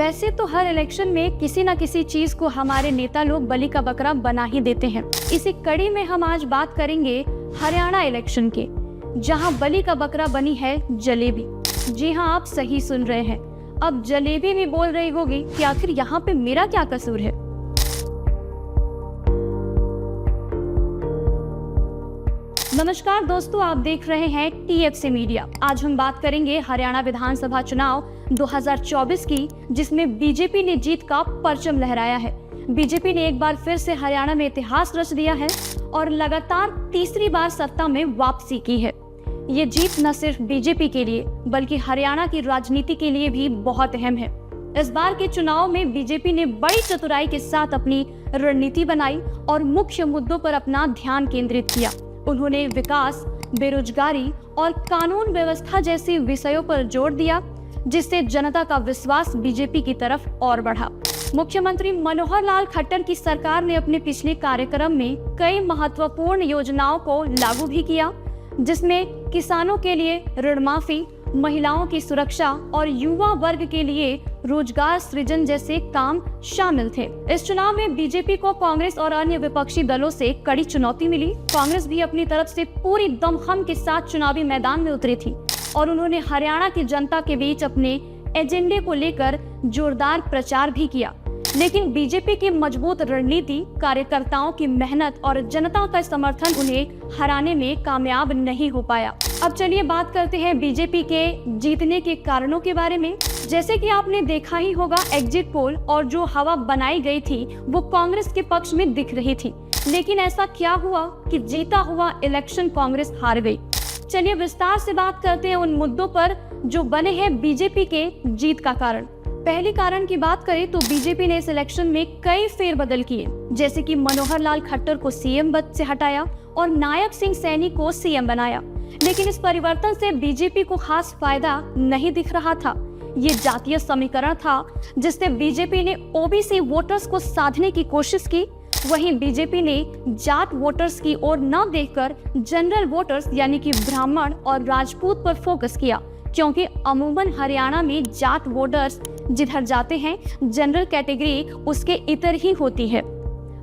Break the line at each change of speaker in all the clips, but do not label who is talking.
वैसे तो हर इलेक्शन में किसी न किसी चीज को हमारे नेता लोग बलि का बकरा बना ही देते हैं। इसी कड़ी में हम आज बात करेंगे हरियाणा इलेक्शन के, जहां बलि का बकरा बनी है जलेबी। जी हां, आप सही सुन रहे हैं। अब जलेबी भी बोल रही होगी कि आखिर यहाँ पे मेरा क्या कसूर है। नमस्कार दोस्तों, आप देख रहे हैं TFC मीडिया। आज हम बात करेंगे हरियाणा विधानसभा चुनाव 2024 की, जिसमें बीजेपी ने जीत का परचम लहराया है। बीजेपी ने एक बार फिर से हरियाणा में इतिहास रच दिया है और लगातार तीसरी बार सत्ता में वापसी की है। ये जीत न सिर्फ बीजेपी के लिए बल्कि हरियाणा की राजनीति के लिए भी बहुत अहम है। इस बार के चुनाव में बीजेपी ने बड़ी चतुराई के साथ अपनी रणनीति बनाई और मुख्य मुद्दों पर अपना ध्यान केंद्रित किया। उन्होंने विकास, बेरोजगारी और कानून व्यवस्था जैसे विषयों पर जोर दिया, जिससे जनता का विश्वास बीजेपी की तरफ और बढ़ा। मुख्यमंत्री मनोहर लाल खट्टर की सरकार ने अपने पिछले कार्यक्रम में कई महत्वपूर्ण योजनाओं को लागू भी किया, जिसमें किसानों के लिए ऋण माफी, महिलाओं की सुरक्षा और युवा वर्ग के लिए रोजगार सृजन जैसे काम शामिल थे। इस चुनाव में बीजेपी को कांग्रेस और अन्य विपक्षी दलों से कड़ी चुनौती मिली। कांग्रेस भी अपनी तरफ से पूरी दमखम के साथ चुनावी मैदान में उतरी थी और उन्होंने हरियाणा की जनता के बीच अपने एजेंडे को लेकर जोरदार प्रचार भी किया। लेकिन बीजेपी की मजबूत रणनीति, कार्यकर्ताओं की मेहनत और जनता का समर्थन उन्हें हराने में कामयाब नहीं हो पाया। अब चलिए बात करते हैं बीजेपी के जीतने के कारणों के बारे में। जैसे कि आपने देखा ही होगा, एग्जिट पोल और जो हवा बनाई गई थी वो कांग्रेस के पक्ष में दिख रही थी। लेकिन ऐसा क्या हुआ कि जीता हुआ इलेक्शन कांग्रेस हार गई। चलिए विस्तार से बात करते हैं उन मुद्दों पर जो बने हैं बीजेपी के जीत का कारण। पहली कारण की बात करें तो बीजेपी ने इस इलेक्शन में कई फेरबदल किए, जैसे कि मनोहर लाल खट्टर को सीएम पद से हटाया और नायब सिंह सैनी को सीएम बनाया। लेकिन इस परिवर्तन से बीजेपी को खास फायदा नहीं दिख रहा था। ये जातीय समीकरण था जिससे बीजेपी ने ओबीसी वोटर्स को साधने की कोशिश की। वहीं बीजेपी ने जाट वोटर्स की ओर न देखकर जनरल वोटर्स यानी कि ब्राह्मण और राजपूत पर फोकस किया, क्योंकि अमूमन हरियाणा में जाट वोटर्स जिधर जाते हैं जनरल कैटेगरी उसके इतर ही होती है।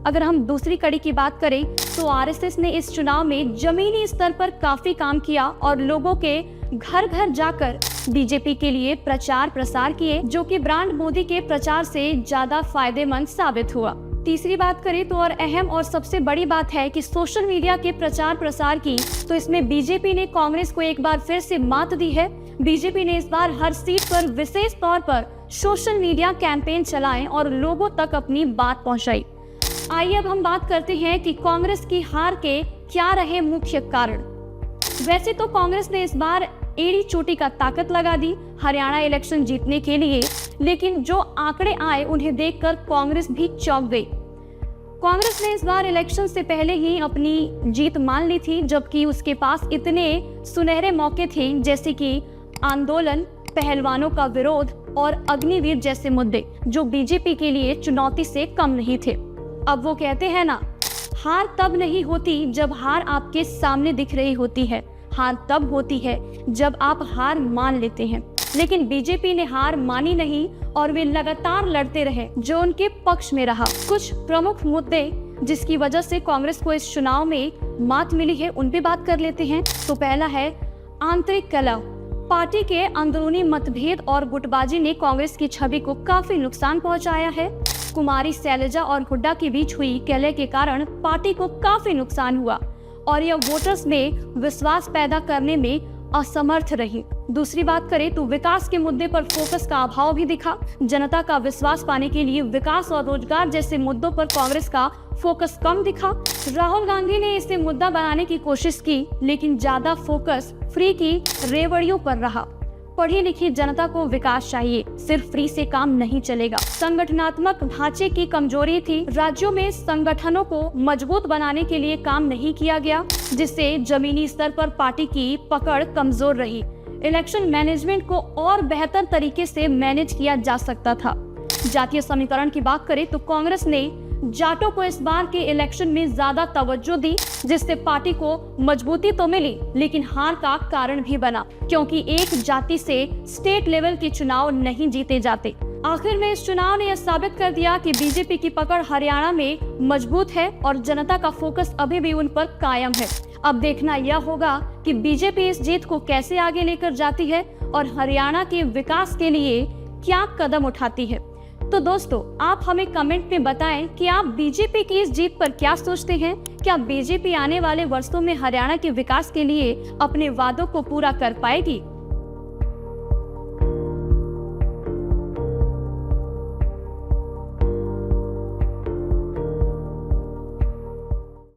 अगर हम दूसरी कड़ी की बात करें तो आरएसएस ने इस चुनाव में जमीनी स्तर पर काफी काम किया और लोगों के घर घर जाकर बीजेपी के लिए प्रचार प्रसार किए, जो कि ब्रांड मोदी के प्रचार से ज्यादा फायदेमंद साबित हुआ। तीसरी बात करें तो और अहम और सबसे बड़ी बात है कि सोशल मीडिया के प्रचार प्रसार की, तो इसमें बीजेपी ने कांग्रेस को एक बार फिर से मात दी है। बीजेपी ने इस बार हर सीट पर विशेष तौर पर सोशल मीडिया कैंपेन चलाए और लोगों तक अपनी बात पहुंचाई। आइए अब हम बात करते हैं कि कांग्रेस की हार के क्या रहे मुख्य कारण। वैसे तो कांग्रेस ने इस बार एड़ी चोटी का ताकत लगा दी हरियाणा इलेक्शन जीतने के लिए, लेकिन जो आंकड़े आए उन्हें देखकर कांग्रेस भी चौंक गई। कांग्रेस ने इस बार इलेक्शन से पहले ही अपनी जीत मान ली थी, जबकि उसके पास इतने सुनहरे मौके थे जैसे कि आंदोलन, पहलवानों का विरोध और अग्निवीर जैसे मुद्दे, जो बीजेपी के लिए चुनौती से कम नहीं थे। अब वो कहते हैं ना, हार तब नहीं होती जब हार आपके सामने दिख रही होती है, हार तब होती है जब आप हार मान लेते हैं। लेकिन बीजेपी ने हार मानी नहीं और वे लगातार लड़ते रहे, जो उनके पक्ष में रहा। कुछ प्रमुख मुद्दे जिसकी वजह से कांग्रेस को इस चुनाव में मात मिली है, उन पे बात कर लेते हैं। तो पहला है आंतरिक कलह। पार्टी के अंदरूनी मतभेद और गुटबाजी ने कांग्रेस की छवि को काफी नुकसान पहुंचाया है। कुमारी शैलजा और हुड्डा के बीच हुई कलह के कारण पार्टी को काफी नुकसान हुआ और यह वोटर्स में विश्वास पैदा करने में असमर्थ रही। दूसरी बात करें तो विकास के मुद्दे पर फोकस का अभाव भी दिखा। जनता का विश्वास पाने के लिए विकास और रोजगार जैसे मुद्दों पर कांग्रेस का फोकस कम दिखा। राहुल गांधी ने इसे मुद्दा बनाने की कोशिश की, लेकिन ज्यादा फोकस फ्री की रेवड़ियों पर रहा। पढ़ी लिखी जनता को विकास चाहिए, सिर्फ फ्री से काम नहीं चलेगा। संगठनात्मक ढांचे की कमजोरी थी। राज्यों में संगठनों को मजबूत बनाने के लिए काम नहीं किया गया, जिससे जमीनी स्तर पर पार्टी की पकड़ कमजोर रही। इलेक्शन मैनेजमेंट को और बेहतर तरीके से मैनेज किया जा सकता था। जातीय समीकरण की बात करें तो कांग्रेस ने जाटों को इस बार के इलेक्शन में ज्यादा तवज्जो दी, जिससे पार्टी को मजबूती तो मिली लेकिन हार का कारण भी बना, क्योंकि एक जाति से स्टेट लेवल के चुनाव नहीं जीते जाते। आखिर में इस चुनाव ने यह साबित कर दिया कि बीजेपी की पकड़ हरियाणा में मजबूत है और जनता का फोकस अभी भी उन पर कायम है। अब देखना यह होगा कि बीजेपी इस जीत को कैसे आगे लेकर जाती है और हरियाणा के विकास के लिए क्या कदम उठाती है। तो दोस्तों, आप हमें कमेंट में बताएं कि आप बीजेपी की इस जीत पर क्या सोचते हैं। क्या बीजेपी आने वाले वर्षों में हरियाणा के विकास के लिए अपने वादों को पूरा कर पाएगी?